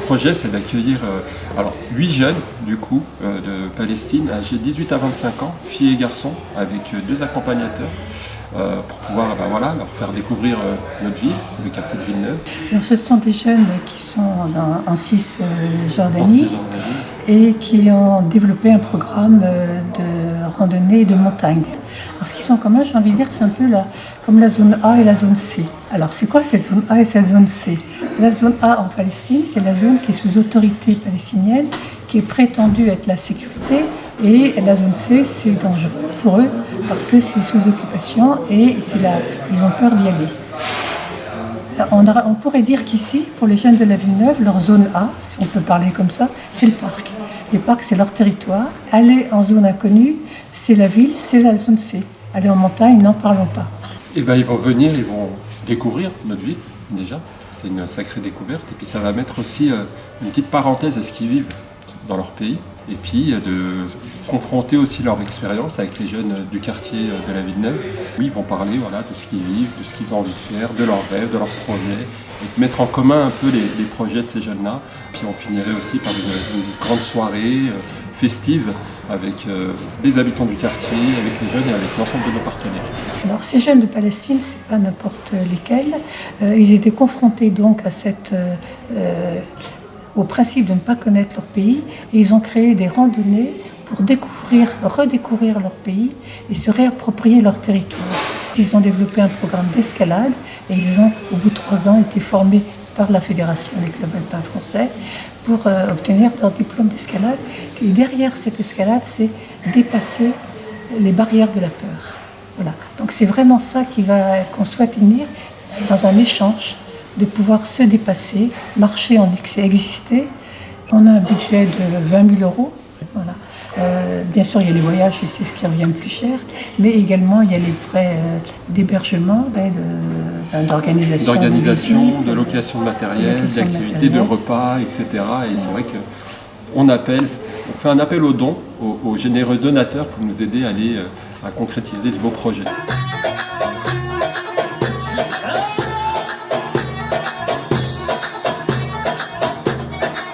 projet, c'est d'accueillir 8 jeunes du coup de Palestine âgés de 18 à 25 ans, filles et garçons, avec 2 accompagnateurs pour pouvoir leur faire découvrir notre ville, le quartier de Villeneuve. Alors, ce sont des jeunes qui sont en Cisjordanie et qui ont développé un programme de randonnée et de montagne. Alors, ce qu'ils sont en commun, j'ai envie de dire, c'est un peu comme la zone A et la zone C. Alors, c'est quoi cette zone A et cette zone C? La zone A en Palestine, c'est la zone qui est sous autorité palestinienne, qui est prétendue être la sécurité, et la zone C, c'est dangereux pour eux parce que c'est sous occupation et ils ont peur d'y aller. On pourrait dire qu'ici, pour les jeunes de la Villeneuve, leur zone A, si on peut parler comme ça, c'est le parc. Les parcs, c'est leur territoire. Aller en zone inconnue, c'est la ville, c'est la zone C. Aller en montagne, n'en parlons pas. Et ils vont venir, ils vont découvrir notre ville déjà. C'est une sacrée découverte. Et puis ça va mettre aussi une petite parenthèse à ce qu'ils vivent dans leur pays. Et puis de confronter aussi leur expérience avec les jeunes du quartier de la Villeneuve. Oui, ils vont parler de ce qu'ils vivent, de ce qu'ils ont envie de faire, de leurs rêves, de leurs projets, et de mettre en commun un peu les projets de ces jeunes-là. Puis on finirait aussi par une grande soirée festive avec les habitants du quartier, avec les jeunes et avec l'ensemble de nos partenaires. Alors ces jeunes de Palestine, c'est pas n'importe lesquels. Ils étaient confrontés donc à au principe de ne pas connaître leur pays, et ils ont créé des randonnées pour redécouvrir leur pays et se réapproprier leur territoire. Ils ont développé un programme d'escalade et ils ont, au bout de 3 ans, été formés par la Fédération des clubs alpins français pour obtenir leur diplôme d'escalade. Et derrière cette escalade, c'est dépasser les barrières de la peur. Voilà. Donc c'est vraiment ça qu'on souhaite unir dans un échange, de pouvoir se dépasser, marcher, on dit que c'est exister. On a un budget de 20 000 €. Voilà. Bien sûr, il y a les voyages, et c'est ce qui revient le plus cher, mais également il y a les frais d'hébergement, d'organisation, de location de matériel, d'activités, de repas, etc. Et c'est vrai qu'on fait un appel aux dons, aux généreux donateurs pour nous aider à concrétiser ce beau projet.